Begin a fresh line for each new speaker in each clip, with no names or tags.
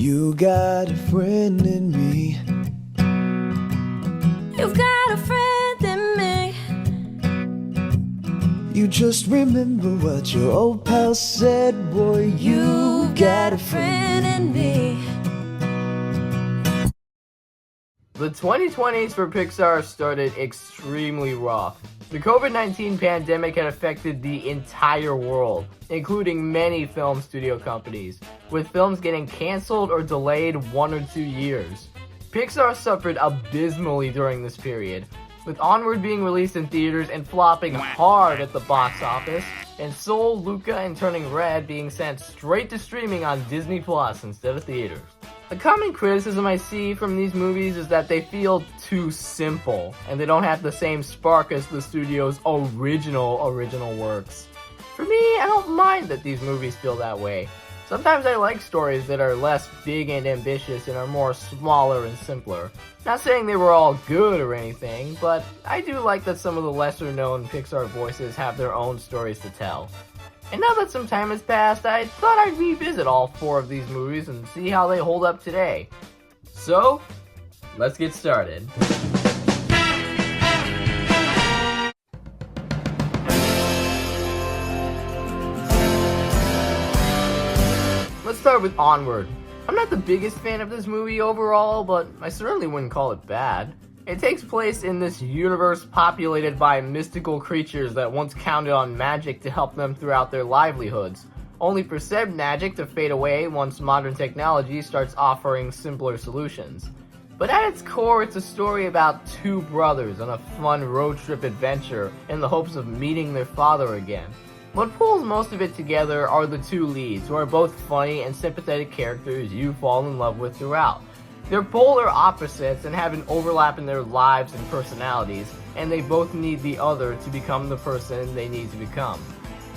You got a friend in me.
You've got a friend in me.
You just remember what your old pal said, boy. You got a friend in me.
The 2020s for Pixar started extremely rough. The COVID-19 pandemic had affected the entire world, including many film studio companies, with films getting canceled or delayed 1 or 2 years. Pixar suffered abysmally during this period, with Onward being released in theaters and flopping hard at the box office, and Soul, Luca, and Turning Red being sent straight to streaming on Disney Plus instead of theaters. The common criticism I see from these movies is that they feel too simple, and they don't have the same spark as the studio's original works. For me, I don't mind that these movies feel that way. Sometimes I like stories that are less big and ambitious and are more smaller and simpler. Not saying they were all good or anything, but I do like that some of the lesser known Pixar voices have their own stories to tell. And now that some time has passed, I thought I'd revisit all 4 of these movies and see how they hold up today. So, let's get started. Let's start with Onward. I'm not the biggest fan of this movie overall, but I certainly wouldn't call it bad. It takes place in this universe populated by mystical creatures that once counted on magic to help them throughout their livelihoods, only for said magic to fade away once modern technology starts offering simpler solutions. But at its core, it's a story about 2 brothers on a fun road trip adventure in the hopes of meeting their father again. What pulls most of it together are the 2 leads, who are both funny and sympathetic characters you fall in love with throughout. They're polar opposites and have an overlap in their lives and personalities, and they both need the other to become the person they need to become.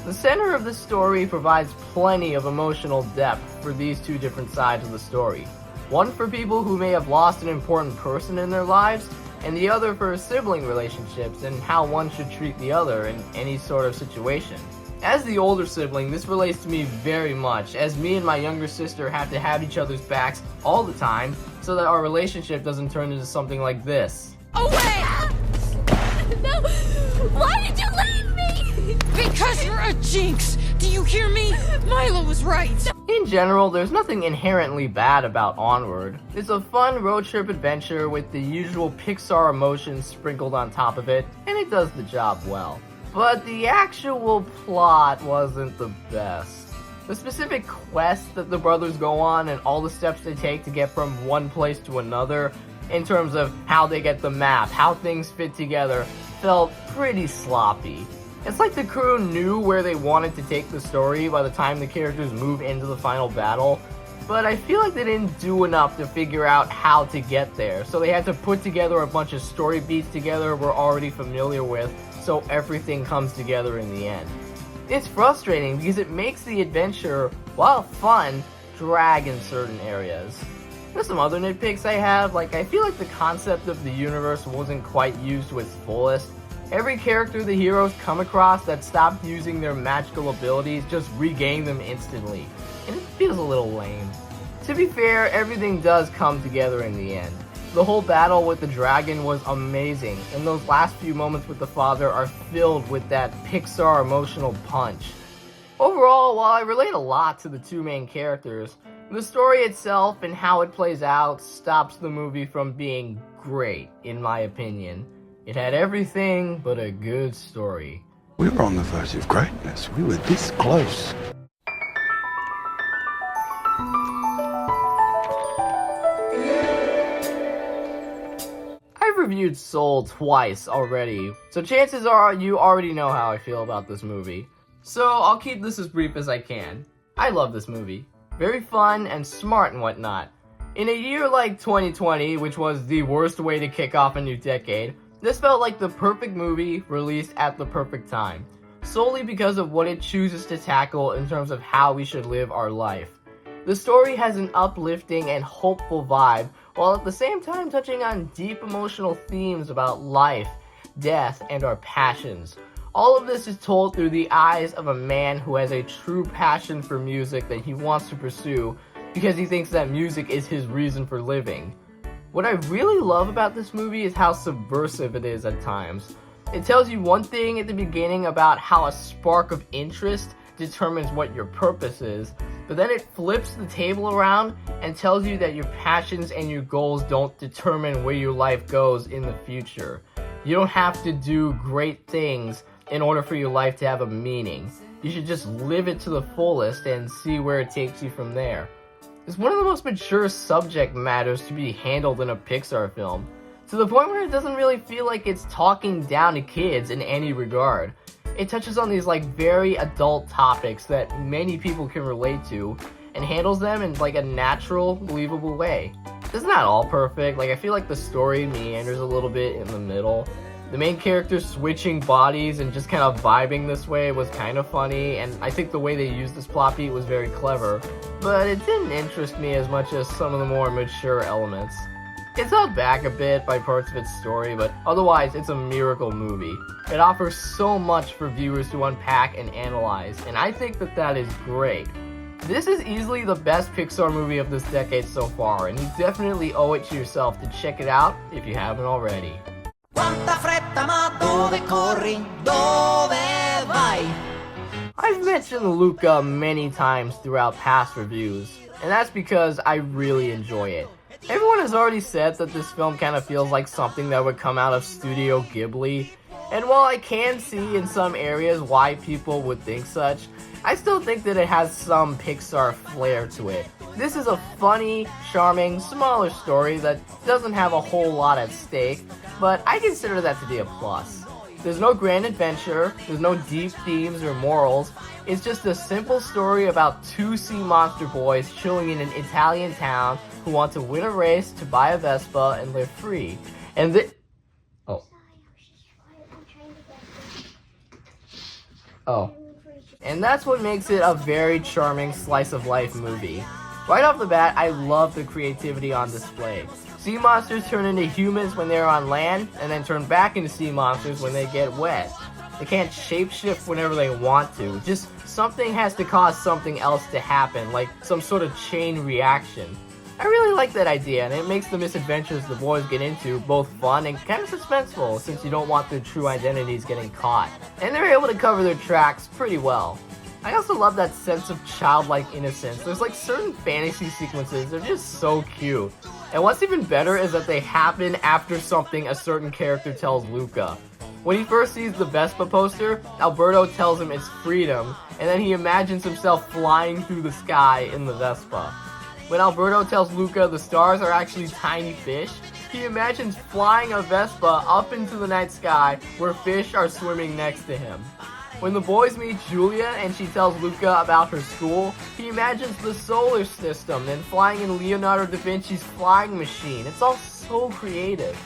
The center of the story provides plenty of emotional depth for these 2 different sides of the story. One for people who may have lost an important person in their lives, and the other for sibling relationships and how one should treat the other in any sort of situation. As the older sibling, this relates to me very much, as me and my younger sister have to have each other's backs all the time so that our relationship doesn't turn into something like this.
Oh wait! No! Why did you leave me?
Because you're a jinx! Do you hear me? Milo was right!
In general, there's nothing inherently bad about Onward. It's a fun road trip adventure with the usual Pixar emotions sprinkled on top of it, and it does the job well. But the actual plot wasn't the best. The specific quests that the brothers go on and all the steps they take to get from one place to another, in terms of how they get the map, how things fit together, felt pretty sloppy. It's like the crew knew where they wanted to take the story by the time the characters move into the final battle, but I feel like they didn't do enough to figure out how to get there, so they had to put together a bunch of story beats together we're already familiar with, so everything comes together in the end. It's frustrating because it makes the adventure, while fun, drag in certain areas. There's some other nitpicks I have, like I feel like the concept of the universe wasn't quite used to its fullest. Every character the heroes come across that stopped using their magical abilities just regain them instantly, and it feels a little lame. To be fair, everything does come together in the end. The whole battle with the dragon was amazing, and those last few moments with the father are filled with that Pixar emotional punch. Overall, while I relate a lot to the 2 main characters, the story itself and how it plays out stops the movie from being great, in my opinion. It had everything but a good story.
We were on the verge of greatness. We were this close.
I've reviewed Soul twice already, so chances are you already know how I feel about this movie. So I'll keep this as brief as I can. I love this movie. Very fun and smart and whatnot. In a year like 2020, which was the worst way to kick off a new decade, this felt like the perfect movie released at the perfect time, solely because of what it chooses to tackle in terms of how we should live our life. The story has an uplifting and hopeful vibe, while at the same time touching on deep emotional themes about life, death, and our passions. All of this is told through the eyes of a man who has a true passion for music that he wants to pursue, because he thinks that music is his reason for living. What I really love about this movie is how subversive it is at times. It tells you one thing at the beginning about how a spark of interest determines what your purpose is, but then it flips the table around and tells you that your passions and your goals don't determine where your life goes in the future. You don't have to do great things in order for your life to have a meaning. You should just live it to the fullest and see where it takes you from there. It's one of the most mature subject matters to be handled in a Pixar film, to the point where it doesn't really feel like it's talking down to kids in any regard. It touches on these very adult topics that many people can relate to, and handles them in a natural, believable way. It's not all perfect. I feel like the story meanders a little bit in the middle. The main character switching bodies and just kind of vibing this way was kind of funny, and I think the way they used this plot beat was very clever, but it didn't interest me as much as some of the more mature elements. It's held back a bit by parts of its story, but otherwise it's a miracle movie. It offers so much for viewers to unpack and analyze, and I think that is great. This is easily the best Pixar movie of this decade so far, and you definitely owe it to yourself to check it out if you haven't already.
Quanta fretta, ma dove corri? Dove vai?
I've mentioned Luca many times throughout past reviews, and that's because I really enjoy it. Everyone has already said that this film kind of feels like something that would come out of Studio Ghibli, and while I can see in some areas why people would think such, I still think that it has some Pixar flair to it. This is a funny, charming, smaller story that doesn't have a whole lot at stake, but I consider that to be a plus. There's no grand adventure, there's no deep themes or morals, it's just a simple story about two sea monster boys chilling in an Italian town who want to win a race to buy a Vespa and live free. And And that's what makes it a very charming slice of life movie. Right off the bat, I love the creativity on display. Sea monsters turn into humans when they're on land, and then turn back into sea monsters when they get wet. They can't shapeshift whenever they want to. Just something has to cause something else to happen, like some sort of chain reaction. I really like that idea, and it makes the misadventures the boys get into both fun and kind of suspenseful, since you don't want their true identities getting caught. And they're able to cover their tracks pretty well. I also love that sense of childlike innocence. There's certain fantasy sequences, they're just so cute. And what's even better is that they happen after something a certain character tells Luca. When he first sees the Vespa poster, Alberto tells him it's freedom, and then he imagines himself flying through the sky in the Vespa. When Alberto tells Luca the stars are actually tiny fish, he imagines flying a Vespa up into the night sky where fish are swimming next to him. When the boys meet Julia and she tells Luca about her school, he imagines the solar system and flying in Leonardo da Vinci's flying machine. It's all so creative.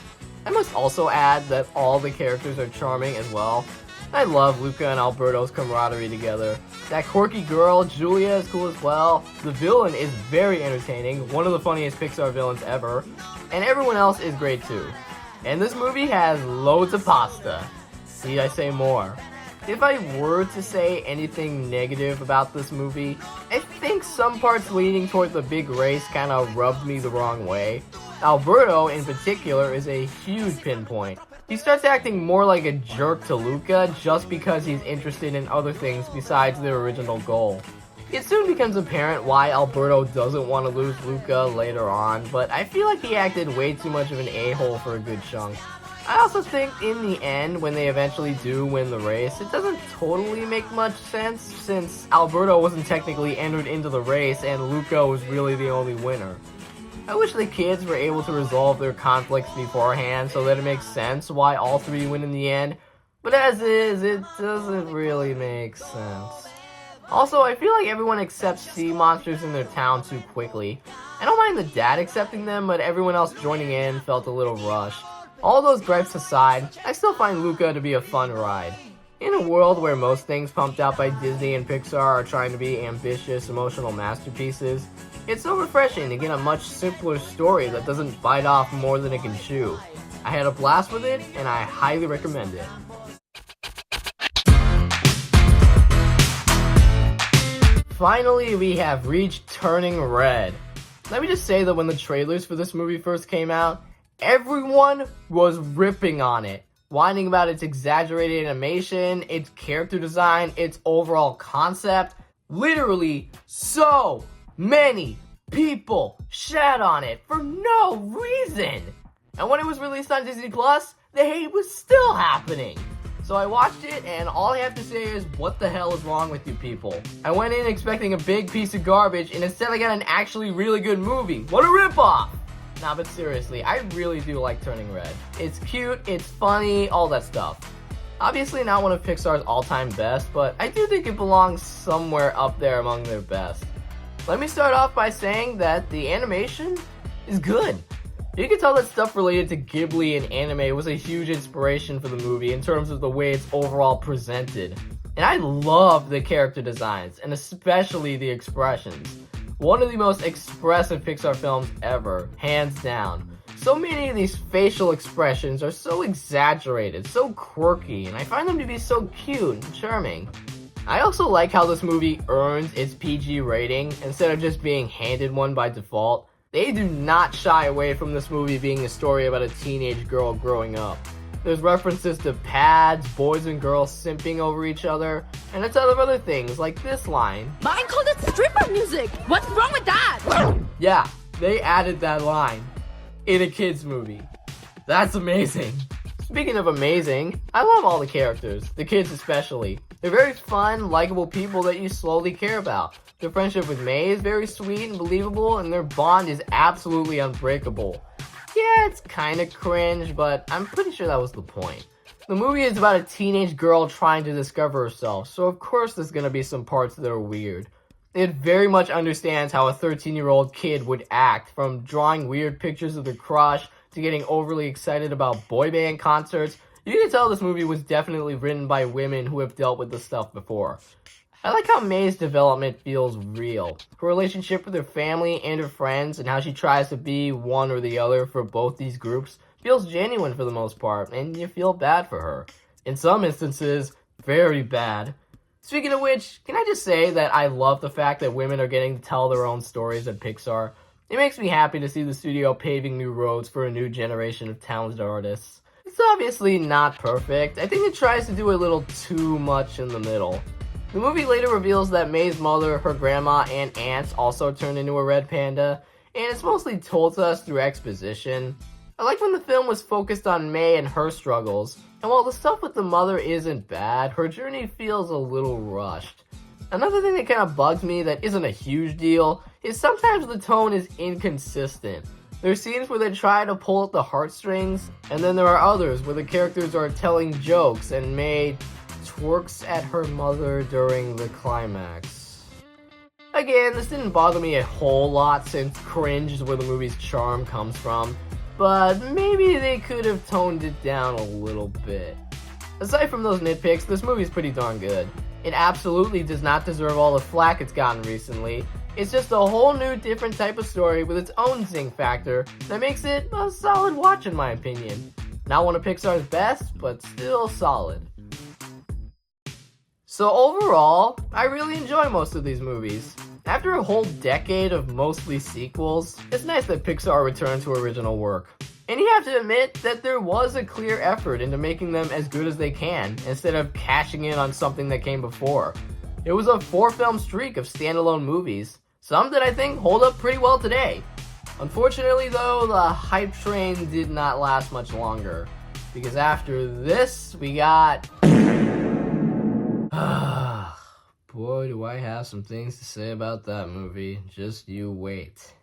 I must also add that all the characters are charming as well. I love Luca and Alberto's camaraderie together. That quirky girl, Julia, is cool as well. The villain is very entertaining, one of the funniest Pixar villains ever. And everyone else is great too. And this movie has loads of pasta. Need I say more? If I were to say anything negative about this movie, I think some parts leaning toward the big race kind of rubbed me the wrong way. Alberto, in particular, is a huge pinpoint. He starts acting more like a jerk to Luca just because he's interested in other things besides their original goal. It soon becomes apparent why Alberto doesn't want to lose Luca later on, but I feel like he acted way too much of an a-hole for a good chunk. I also think in the end, when they eventually do win the race, it doesn't totally make much sense, since Alberto wasn't technically entered into the race and Luca was really the only winner. I wish the kids were able to resolve their conflicts beforehand so that it makes sense why all three win in the end, but as is, it doesn't really make sense. Also, I feel like everyone accepts sea monsters in their town too quickly. I don't mind the dad accepting them, but everyone else joining in felt a little rushed. All those gripes aside, I still find Luca to be a fun ride. In a world where most things pumped out by Disney and Pixar are trying to be ambitious, emotional masterpieces, it's so refreshing to get a much simpler story that doesn't bite off more than it can chew. I had a blast with it, and I highly recommend it. finally we have reached Turning Red. Let me just say that when the trailers for this movie first came out, everyone was ripping on it, whining about its exaggerated animation, its character design, its overall concept. Literally, so many people shat on it for no reason. And when it was released on Disney Plus, the hate was still happening. So I watched it, and all I have to say is, what the hell is wrong with you people? I went in expecting a big piece of garbage, and instead I got an actually really good movie. What a ripoff! Nah, but seriously, I really do like Turning Red. It's cute, it's funny, all that stuff. Obviously not one of Pixar's all-time best, but I do think it belongs somewhere up there among their best. Let me start off by saying that the animation is good. You can tell that stuff related to Ghibli and anime was a huge inspiration for the movie in terms of the way it's overall presented. And I love the character designs, and especially the expressions. One of the most expressive Pixar films ever, hands down. So many of these facial expressions are so exaggerated, so quirky, and I find them to be so cute and charming. I also like how this movie earns its PG rating instead of just being handed one by default. They do not shy away from this movie being a story about a teenage girl growing up. There's references to pads, boys and girls simping over each other, and a ton of other things like this line.
Mine called it stripper music. What's wrong with that?
Yeah, they added that line in a kid's movie. That's amazing. Speaking of amazing, I love all the characters, the kids especially. They're very fun, likable people that you slowly care about. Their friendship with May is very sweet and believable, and their bond is absolutely unbreakable. Yeah, it's kinda cringe, but I'm pretty sure that was the point. The movie is about a teenage girl trying to discover herself, so of course there's gonna be some parts that are weird. It very much understands how a 13-year-old kid would act, from drawing weird pictures of their crush to getting overly excited about boy band concerts. You can tell this movie was definitely written by women who have dealt with this stuff before. I like how May's development feels real. Her relationship with her family and her friends, and how she tries to be one or the other for both these groups, feels genuine for the most part, and you feel bad for her. In some instances, very bad. Speaking of which, can I just say that I love the fact that women are getting to tell their own stories at Pixar. It makes me happy to see the studio paving new roads for a new generation of talented artists. It's obviously not perfect. I think it tries to do a little too much in the middle. The movie later reveals that May's mother, her grandma, and aunts also turned into a red panda, and it's mostly told to us through exposition. I like when the film was focused on May and her struggles, and while the stuff with the mother isn't bad, her journey feels a little rushed. Another thing that kind of bugs me that isn't a huge deal is sometimes the tone is inconsistent. There are scenes where they try to pull at the heartstrings, and then there are others where the characters are telling jokes and May twerks at her mother during the climax. Again, this didn't bother me a whole lot since cringe is where the movie's charm comes from, but maybe they could have toned it down a little bit. Aside from those nitpicks, this movie's pretty darn good. It absolutely does not deserve all the flack it's gotten recently. It's just a whole new different type of story with its own zing factor that makes it a solid watch in my opinion. Not one of Pixar's best, but still solid. So overall, I really enjoy most of these movies. After a whole decade of mostly sequels, it's nice that Pixar returned to original work. And you have to admit that there was a clear effort into making them as good as they can, instead of cashing in on something that came before. It was a 4-film streak of standalone movies, some that I think hold up pretty well today. Unfortunately though, the hype train did not last much longer, because after this, we got... Boy, do I have some things to say about that movie. Just you wait.